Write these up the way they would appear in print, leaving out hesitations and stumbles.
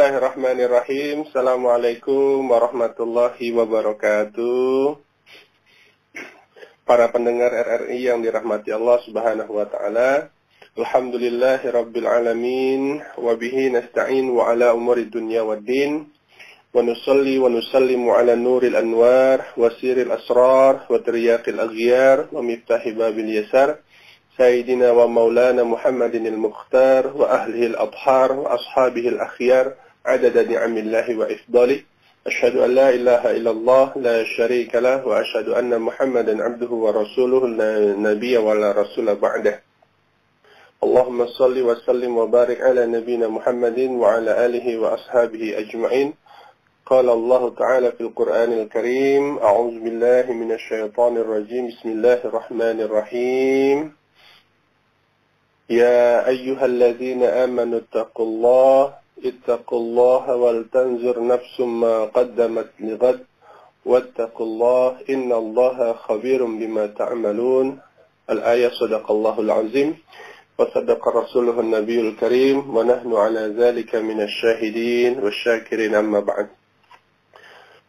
Bismillahirrahmanirrahim. Assalamualaikum warahmatullahi wabarakatuh. Para pendengar RRI yang dirahmati Allah Subhanahu wa taala. Alhamdulillahirabbil alamin wa bihi nasta'in wa ala umuri dunya waddin. Wa nusalli wa nusallimu ala nuril anwar wa siril asrar wa tiryaqil aghyar wa miftahi babil yasar. سيدنا ومولانا محمد المختار وأهله الأطهار وأصحابه الأخيار عدد نعم الله وإفضاله أشهد أن لا إله إلا الله لا شريك له وأشهد أن محمدا عبده ورسوله لا نبي ولا رسول بعده اللهم صل وسلم وبارك على نبينا محمد وعلى آله وأصحابه أجمعين قال الله تعالى في القرآن الكريم أعوذ بالله من الشيطان الرجيم بسم الله الرحمن الرحيم يا أيها الذين آمنوا اتقوا الله ولتنظر نفس ما قدمت لغد واتقوا الله إن الله خبير بما تعملون الآية صدق الله العظيم وصدق رسوله النبي الكريم ونحن على ذلك من الشاهدين والشاكرين أما بعد.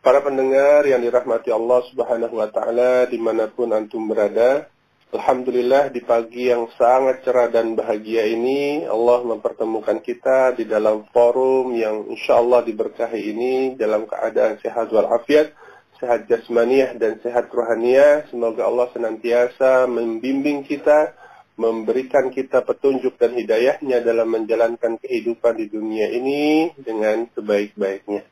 Para pendengar yang dirahmati Allah Subhanahu wa taala dimanapun antum berada, alhamdulillah di pagi yang sangat cerah dan bahagia ini Allah mempertemukan kita di dalam forum yang insyaallah diberkahi ini dalam keadaan sehat walafiat, sehat jasmaniah dan sehat rohaniah. Semoga Allah senantiasa membimbing kita, memberikan kita petunjuk dan hidayahnya dalam menjalankan kehidupan di dunia ini dengan sebaik-baiknya.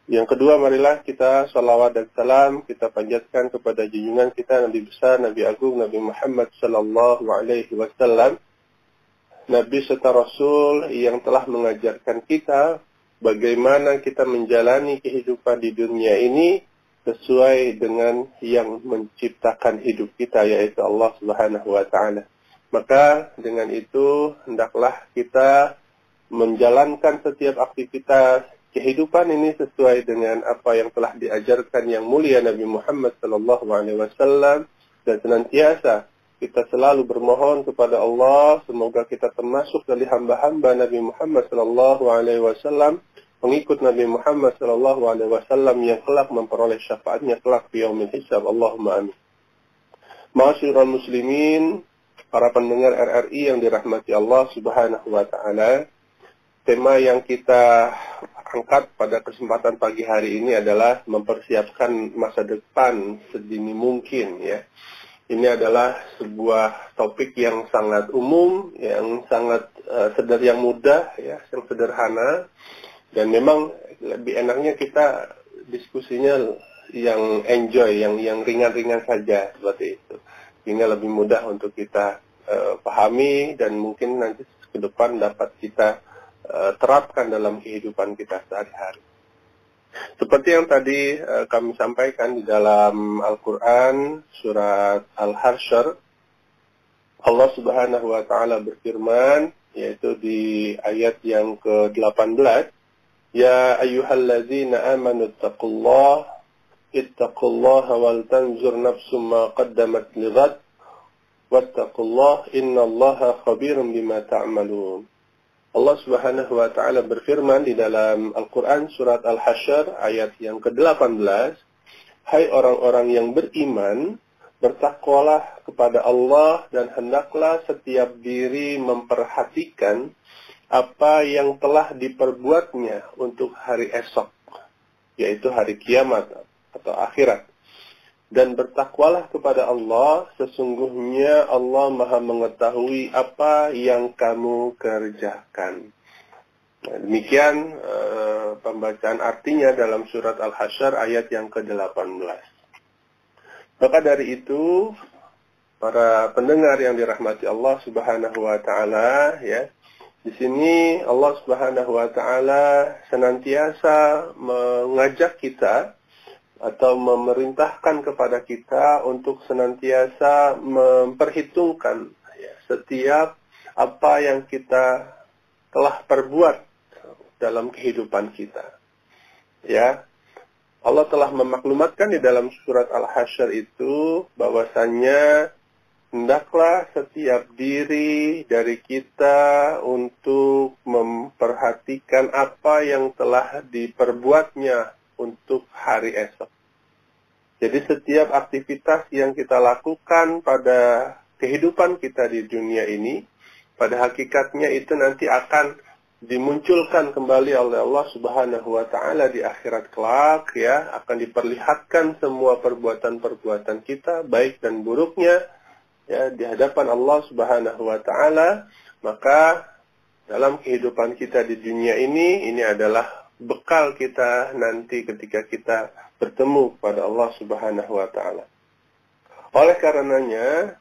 Yang kedua, marilah kita salawat dan salam kita panjatkan kepada junjungan kita Nabi besar, Nabi agung, Nabi Muhammad sallallahu alaihi wasallam, Nabi serta Rasul yang telah mengajarkan kita bagaimana kita menjalani kehidupan di dunia ini sesuai dengan yang menciptakan hidup kita, yaitu Allah Subhanahu wa taala. Maka dengan itu hendaklah kita menjalankan setiap aktivitas kehidupan ini sesuai dengan apa yang telah diajarkan yang mulia Nabi Muhammad sallallahu alaihi wasallam, dan senantiasa kita selalu bermohon kepada Allah semoga kita termasuk dari hamba-hamba Nabi Muhammad sallallahu alaihi wasallam, pengikut Nabi Muhammad sallallahu alaihi wasallam yang kelak memperoleh syafaatnya kelak di yaumil hisab. Allahumma amin. Ma'asyiral muslimin, para pendengar RRI yang dirahmati Allah Subhanahu wa taala, tema yang kita angkat pada kesempatan pagi hari ini adalah mempersiapkan masa depan sedini mungkin, ya. Ini adalah sebuah topik yang sangat umum, yang sangat yang mudah, ya, yang sederhana, dan memang lebih enaknya kita diskusinya yang enjoy, yang ringan-ringan saja seperti itu, sehingga lebih mudah untuk kita pahami dan mungkin nanti ke depan dapat kita terapkan dalam kehidupan kita sehari-hari. Seperti yang tadi kami sampaikan di dalam Al-Quran surat Al-Hasyr, Allah Subhanahu wa taala berfirman, yaitu di ayat yang ke-18, Ya ayyuhallazina amanu ittaqullaha wal tanzur nafsum ma qaddamat lighad wattaqullaha innallaha khabirum bima ta'malun. Allah Subhanahu wa taala berfirman di dalam Al-Quran surat Al-Hasyr ayat yang ke-18, Hai orang-orang yang beriman, bertakwalah kepada Allah dan hendaklah setiap diri memperhatikan apa yang telah diperbuatnya untuk hari esok, yaitu hari kiamat atau akhirat. Dan bertakwalah kepada Allah, sesungguhnya Allah Maha mengetahui apa yang kamu kerjakan. Nah, demikian pembacaan artinya dalam surat Al-Hasyr ayat yang ke-18. Maka dari itu, para pendengar yang dirahmati Allah Subhanahu wa taala, ya, di sini Allah Subhanahu wa taala senantiasa mengajak kita atau memerintahkan kepada kita untuk senantiasa memperhitungkan, ya, setiap apa yang kita telah perbuat dalam kehidupan kita. Ya, Allah telah memaklumatkan di dalam surat Al-Hasyr itu bahwasannya hendaklah setiap diri dari kita untuk memperhatikan apa yang telah diperbuatnya untuk hari esok. Jadi setiap aktivitas yang kita lakukan pada kehidupan kita di dunia ini, pada hakikatnya itu nanti akan dimunculkan kembali oleh Allah Subhanahu wa taala di akhirat kelak, ya, akan diperlihatkan semua perbuatan-perbuatan kita baik dan buruknya, ya, di hadapan Allah Subhanahu wa taala. Maka dalam kehidupan kita di dunia ini adalah bekal kita nanti ketika kita bertemu kepada Allah Subhanahu wa taala. Oleh karenanya,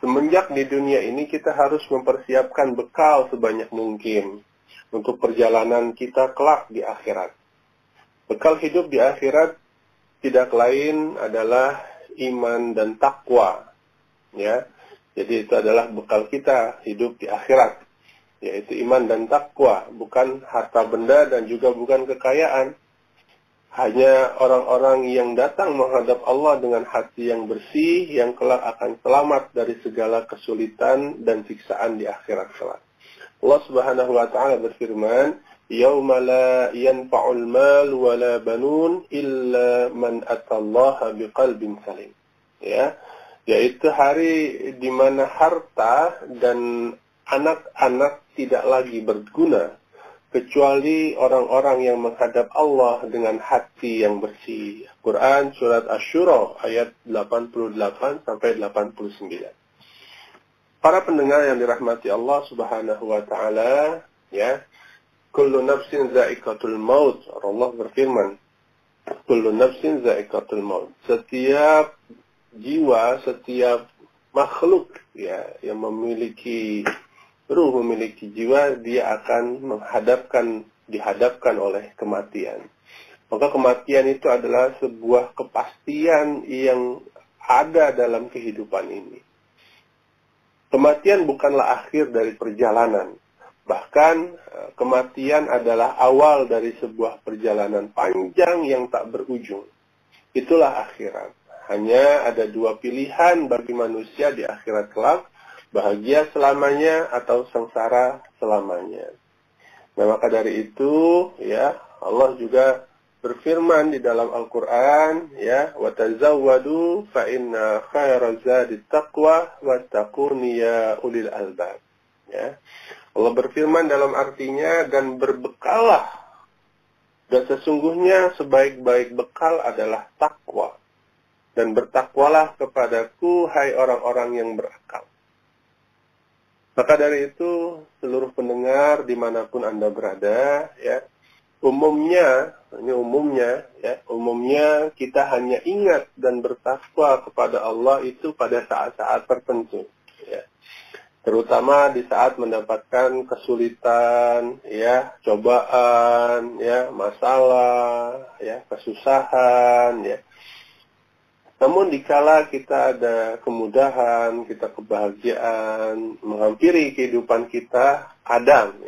semenjak di dunia ini kita harus mempersiapkan bekal sebanyak mungkin untuk perjalanan kita kelak di akhirat. Bekal hidup di akhirat tidak lain adalah iman dan takwa, ya. Jadi itu adalah bekal kita hidup di akhirat, yaitu iman dan takwa, bukan harta benda dan juga bukan kekayaan. Hanya orang-orang yang datang menghadap Allah dengan hati yang bersih, yang kelak akan selamat dari segala kesulitan dan siksaan di akhirat kelak. Allah Subhanahu wa taala berfirman, "Yauma la yanfa'ul mal wa la banun illa man atallaha biqalbin salim." Ya, yaitu hari di mana harta dan anak-anak tidak lagi berguna kecuali orang-orang yang menghadap Allah dengan hati yang bersih. Quran surat Asy-Syura ayat 88 sampai 89. Para pendengar yang dirahmati Allah Subhanahu wa taala, ya. Kullu nafsin za'iqatul maut. Allah berfirman, kullu nafsin za'iqatul maut. Setiap jiwa, setiap makhluk, ya, yang memiliki ruh, memiliki jiwa, dia akan dihadapkan oleh kematian. Maka kematian itu adalah sebuah kepastian yang ada dalam kehidupan ini. Kematian bukanlah akhir dari perjalanan. Bahkan kematian adalah awal dari sebuah perjalanan panjang yang tak berujung. Itulah akhirat. Hanya ada dua pilihan bagi manusia di akhirat kelak, bahagia selamanya atau sengsara selamanya. Nah, maka dari itu, ya, Allah juga berfirman di dalam Al-Quran, ya, "Watazawwadu fa inna khairaz zadi taqwa wattaquni ya ulil albab." Ya. Allah berfirman dalam artinya, dan berbekallah, dan sesungguhnya sebaik-baik bekal adalah takwa, dan bertakwalah kepadaku hai orang-orang yang berakal. Maka dari itu, seluruh pendengar dimanapun Anda berada, ya, umumnya kita hanya ingat dan bertakwa kepada Allah itu pada saat-saat tertentu, ya. Terutama di saat mendapatkan kesulitan, ya, cobaan, ya, masalah, ya, kesusahan, ya. Namun dikala kita ada kemudahan, kita kebahagiaan menghampiri kehidupan kita, kadang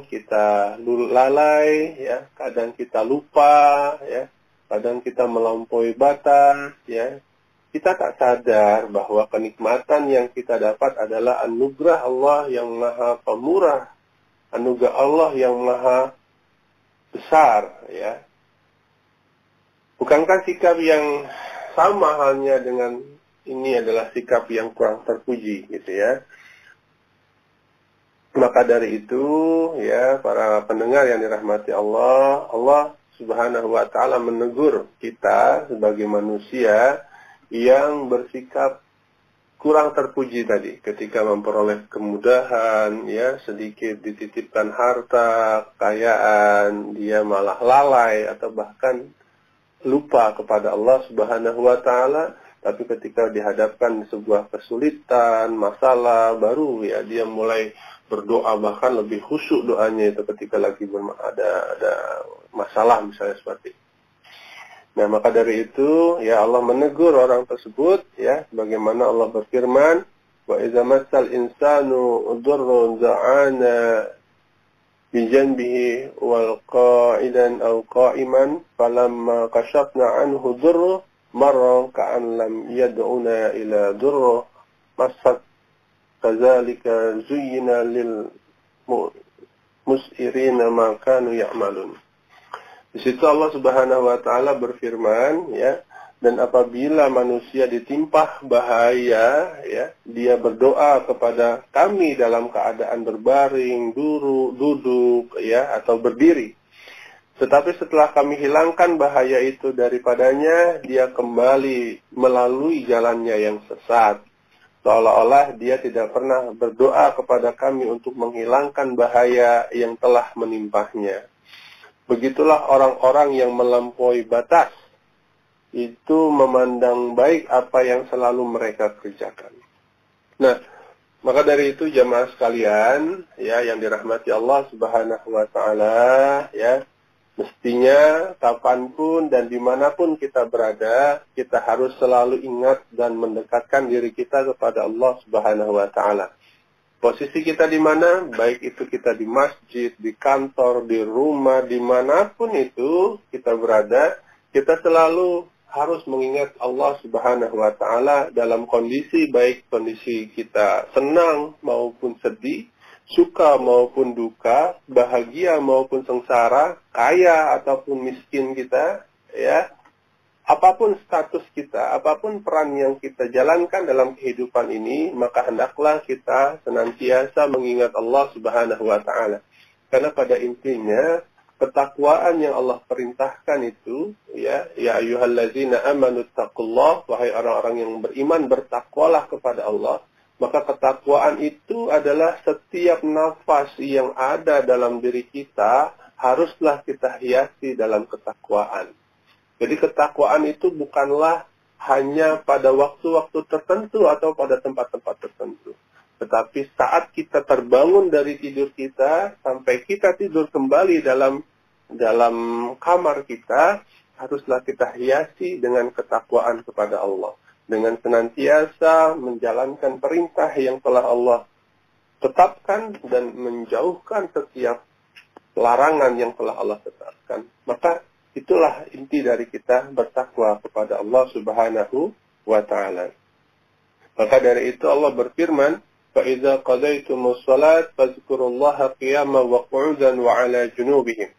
kita lalai, ya, kadang kita lupa, ya, kadang kita melampaui batas, ya. Kita tak sadar bahwa kenikmatan yang kita dapat adalah anugerah Allah yang Maha Pemurah, anugerah Allah yang Maha Besar, ya. Bukankah sikap yang sama halnya dengan ini adalah sikap yang kurang terpuji, gitu ya. Maka dari itu, ya, para pendengar yang dirahmati Allah, Allah Subhanahu wa taala menegur kita sebagai manusia yang bersikap kurang terpuji tadi ketika memperoleh kemudahan, ya, sedikit dititipkan harta, kekayaan, dia malah lalai atau bahkan lupa kepada Allah Subhanahu wa taala. Tapi ketika dihadapkan sebuah kesulitan, masalah baru, ya, dia mulai berdoa, bahkan lebih khusyuk doanya itu ketika lagi ada masalah misalnya seperti itu. Nah, maka dari itu, ya, Allah menegur orang tersebut, ya, bagaimana Allah berfirman, wa idza massal insanu dhurrun za'ana bi janbihi wal qa'idan aw qa'iman falamma kashafna anhu dhurru marra ka'an lam yad'una ila durra masat kadzalika zuyyina lil mus'irina ma kanu ya'malun. Di situ Allah Subhanahu wa taala berfirman, ya, dan apabila manusia ditimpa bahaya, ya, dia berdoa kepada kami dalam keadaan berbaring, duduk, ya, atau berdiri. Tetapi setelah kami hilangkan bahaya itu daripadanya, dia kembali melalui jalannya yang sesat. Seolah-olah dia tidak pernah berdoa kepada kami untuk menghilangkan bahaya yang telah menimpahnya. Begitulah orang-orang yang melampaui batas. Itu memandang baik apa yang selalu mereka kerjakan. Nah, maka dari itu jamaah sekalian, ya, yang dirahmati Allah Subhanahu wa taala, ya, mestinya kapanpun dan dimanapun kita berada, kita harus selalu ingat dan mendekatkan diri kita kepada Allah Subhanahu wa taala. Posisi kita di mana, baik itu kita di masjid, di kantor, di rumah, dimanapun itu kita berada, kita selalu harus mengingat Allah Subhanahu wa taala dalam kondisi, baik kondisi kita senang maupun sedih, suka maupun duka, bahagia maupun sengsara, kaya ataupun miskin kita, ya. Apapun status kita, apapun peran yang kita jalankan dalam kehidupan ini, maka hendaklah kita senantiasa mengingat Allah Subhanahu wa taala. Karena pada intinya ketakwaan yang Allah perintahkan itu, ya ayyuhallazina amanu taqullah, wahai orang-orang yang beriman, bertakwalah kepada Allah. Maka ketakwaan itu adalah setiap nafas yang ada dalam diri kita haruslah kita hiasi dalam ketakwaan. Jadi ketakwaan itu bukanlah hanya pada waktu-waktu tertentu atau pada tempat-tempat tertentu. Tetapi saat kita terbangun dari tidur kita, sampai kita tidur kembali dalam kamar kita, haruslah kita hiasi dengan ketakwaan kepada Allah. Dengan senantiasa menjalankan perintah yang telah Allah tetapkan dan menjauhkan setiap larangan yang telah Allah tetapkan. Maka itulah inti dari kita bertakwa kepada Allah Subhanahu wa taala. Maka dari itu Allah berfirman, "Fa idza qadaytumus shalat fadhkurullaha qiyaman wa qu'udan wa 'ala junubihim."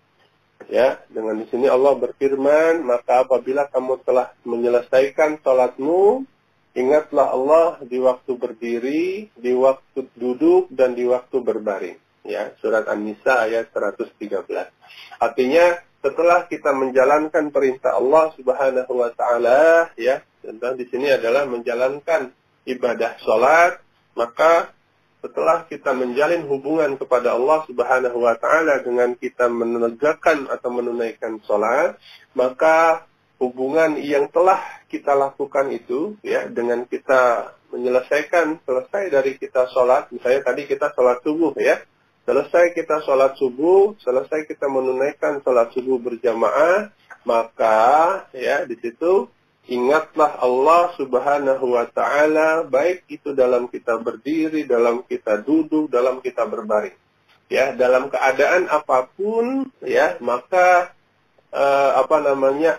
Ya, dengan di sini Allah berfirman, maka apabila kamu telah menyelesaikan salatmu, ingatlah Allah di waktu berdiri, di waktu duduk dan di waktu berbaring. Ya, surat An-Nisa ayat 113. Artinya setelah kita menjalankan perintah Allah Subhanahu wa taala, ya, contoh di sini adalah menjalankan ibadah salat, maka setelah kita menjalin hubungan kepada Allah Subhanahu wa taala dengan kita menegakkan atau menunaikan salat, maka hubungan yang telah kita lakukan itu, ya, dengan kita selesai dari kita salat, misalnya tadi kita salat subuh, ya. Selesai kita sholat subuh, selesai kita menunaikan sholat subuh berjamaah, maka, ya, di situ ingatlah Allah Subhanahu wa taala, baik itu dalam kita berdiri, dalam kita duduk, dalam kita berbaring. Ya, dalam keadaan apapun, ya, maka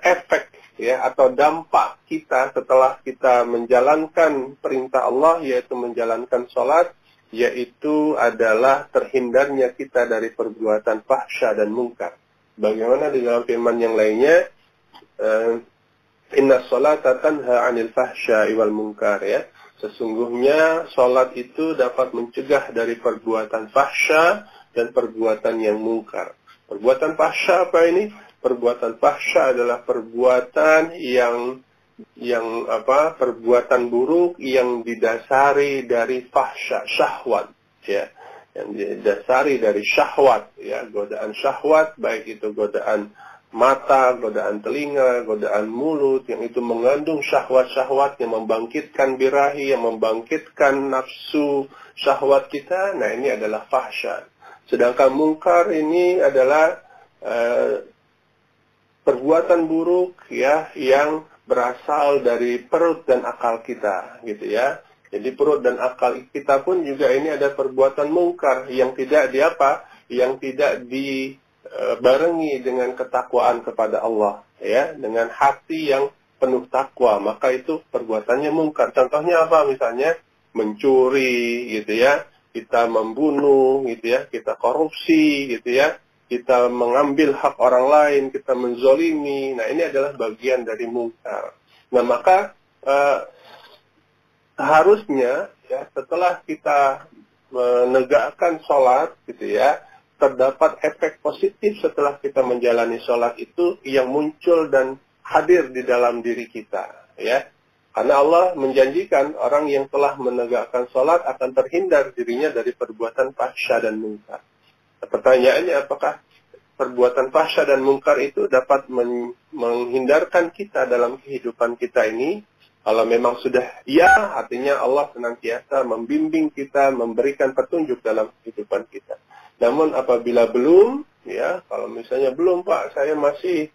efek, ya, atau dampak kita setelah kita menjalankan perintah Allah, yaitu menjalankan sholat, yaitu adalah terhindarnya kita dari perbuatan fahsya dan mungkar. Bagaimana di dalam firman yang lainnya, inna sholata tanha 'anil fahsya'i wal munkar, ya. Sesungguhnya salat itu dapat mencegah dari perbuatan fahsya dan perbuatan yang mungkar. Perbuatan fahsya apa ini? Perbuatan fahsya adalah perbuatan perbuatan buruk yang didasari dari fahsya, syahwat, ya, yang didasari dari syahwat, ya, godaan syahwat, baik itu godaan mata, godaan telinga, godaan mulut, yang itu mengandung syahwat-syahwat yang membangkitkan birahi, yang membangkitkan nafsu syahwat kita. Nah, ini adalah fahsya. Sedangkan mungkar ini adalah perbuatan buruk, ya, yang berasal dari perut dan akal kita, gitu ya. Jadi perut dan akal kita pun juga ini ada perbuatan mungkar yang tidak dibarengi dengan ketakwaan kepada Allah, ya, dengan hati yang penuh takwa, maka itu perbuatannya mungkar. Contohnya apa? Misalnya mencuri gitu ya, kita membunuh gitu ya, kita korupsi gitu ya, kita mengambil hak orang lain, kita menzolimi. Nah, ini adalah bagian dari mungkar. Nah, maka harusnya ya setelah kita menegakkan sholat gitu ya, terdapat efek positif setelah kita menjalani sholat itu yang muncul dan hadir di dalam diri kita ya. Karena Allah menjanjikan orang yang telah menegakkan sholat akan terhindar dirinya dari perbuatan fahsya dan mungkar. Pertanyaannya, apakah perbuatan fahsya dan mungkar itu dapat menghindarkan kita dalam kehidupan kita ini? Kalau memang sudah ya, artinya Allah senantiasa membimbing kita, memberikan petunjuk dalam kehidupan kita. Namun apabila belum, ya, kalau misalnya belum Pak, saya masih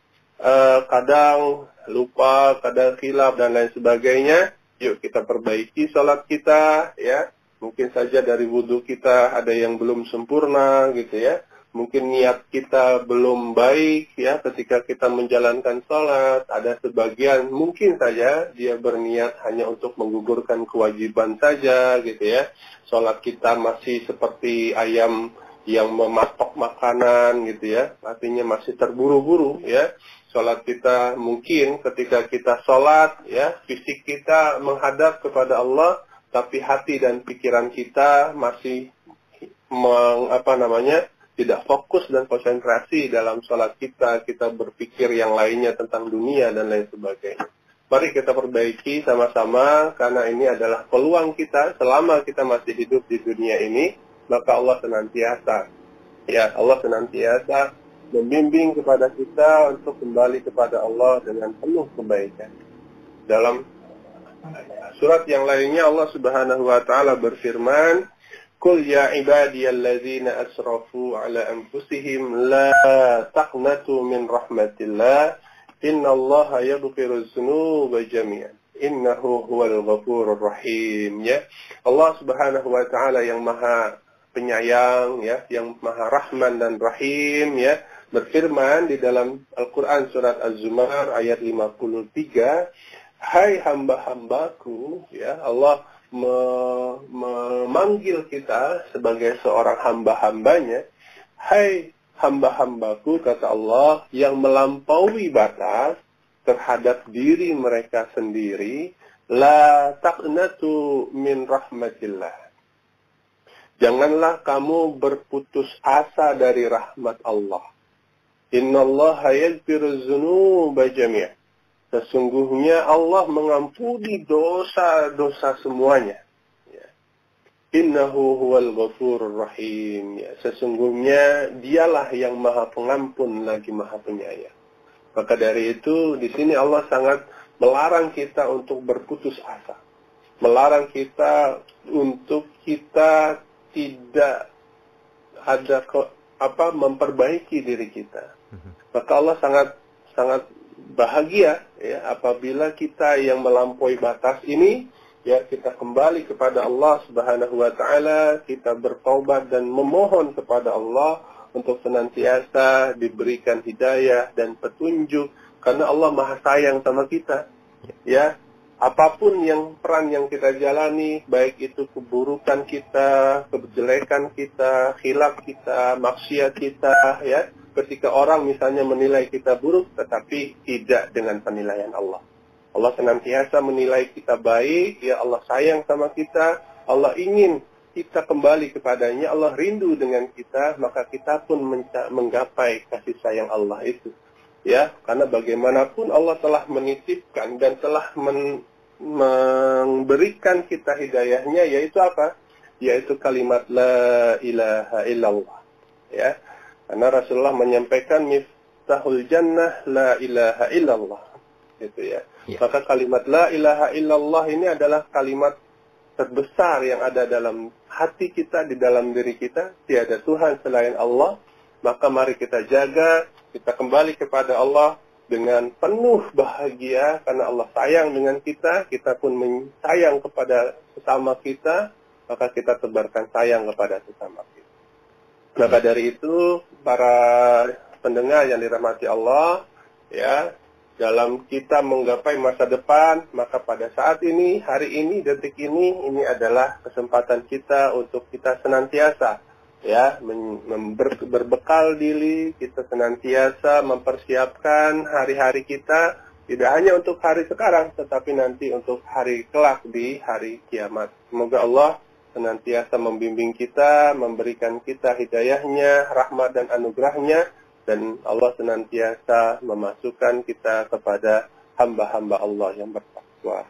kadang lupa, kadang khilaf dan lain sebagainya, yuk kita perbaiki sholat kita, ya. Mungkin saja dari wudhu kita ada yang belum sempurna, gitu ya. Mungkin niat kita belum baik ya ketika kita menjalankan sholat. Ada sebagian mungkin saja dia berniat hanya untuk menggugurkan kewajiban saja gitu ya. Sholat kita masih seperti ayam yang mematok makanan gitu ya. Artinya masih terburu-buru ya. Sholat kita mungkin ketika kita sholat ya, fisik kita menghadap kepada Allah, tapi hati dan pikiran kita masih tidak fokus dan konsentrasi dalam sholat kita berpikir yang lainnya tentang dunia dan lain sebagainya. Mari kita perbaiki sama-sama, karena ini adalah peluang kita selama kita masih hidup di dunia ini, maka Allah senantiasa membimbing kepada kita untuk kembali kepada Allah dengan penuh kebaikan. Dalam surat yang lainnya Allah Subhanahu wa taala berfirman, Qul ya ibadiyalladzina asrafu ala anfusihim la taqnatu min rahmatillah innallaha yaghfiru dzunuba jami'an innahu huwal ghafurur rahim. Ya, Allah Subhanahu wa taala yang Maha Penyayang ya, yang Maha Rahman dan Rahim ya, berfirman di dalam Al-Qur'an surat Az-Zumar ayat 53, hai hamba-hambaku ya, Allah memanggil kita sebagai seorang hamba-hambanya. Hai hamba-hambaku, kata Allah, yang melampaui batas terhadap diri mereka sendiri, la taqnatu min rahmatillah. Janganlah kamu berputus asa dari rahmat Allah. Innallaha yaghfiru dzunuba jami'an. Sesungguhnya Allah mengampuni dosa-dosa semuanya. Ya. Innahu huwal ghafurur rahim. Ya. Sesungguhnya dialah yang Maha Pengampun lagi Maha Penyayang. Maka dari itu di sini Allah sangat melarang kita untuk berputus asa. Melarang kita untuk kita tidak ada memperbaiki diri kita. Maka Allah sangat bahagia ya apabila kita yang melampaui batas ini ya kita kembali kepada Allah Subhanahu wa taala, kita bertaubat dan memohon kepada Allah untuk senantiasa diberikan hidayah dan petunjuk, karena Allah Maha sayang sama kita. Ya, apapun peran yang kita jalani, baik itu keburukan kita, kejelekan kita, khilaf kita, maksiat kita ya. Ketika orang misalnya menilai kita buruk, tetapi tidak dengan penilaian Allah. Allah senantiasa menilai kita baik, ya Allah sayang sama kita, Allah ingin kita kembali kepadanya, Allah rindu dengan kita, maka kita pun menggapai kasih sayang Allah itu. Ya, karena bagaimanapun Allah telah menitipkan dan telah memberikan kita hidayahnya, yaitu apa? Yaitu kalimat la ilaha illallah. Ya. Karena Rasulullah menyampaikan miftahul jannah la ilaha illallah, gitu ya. Maka kalimat la ilaha illallah ini adalah kalimat terbesar yang ada dalam hati kita, di dalam diri kita. Tiada Tuhan selain Allah. Maka mari kita jaga, kita kembali kepada Allah dengan penuh bahagia karena Allah sayang dengan kita. Kita pun sayang kepada sesama kita, maka kita tebarkan sayang kepada sesama kita. Maka dari itu, para pendengar yang dirahmati Allah, ya, dalam kita menggapai masa depan, maka pada saat ini, hari ini, detik ini adalah kesempatan kita untuk kita senantiasa ya berbekal diri, kita senantiasa mempersiapkan hari-hari kita, tidak hanya untuk hari sekarang, tetapi nanti untuk hari kelak di hari kiamat. Semoga Allah senantiasa membimbing kita, memberikan kita hidayahnya, rahmat dan anugerahnya, dan Allah senantiasa memasukkan kita kepada hamba-hamba Allah yang bertakwa.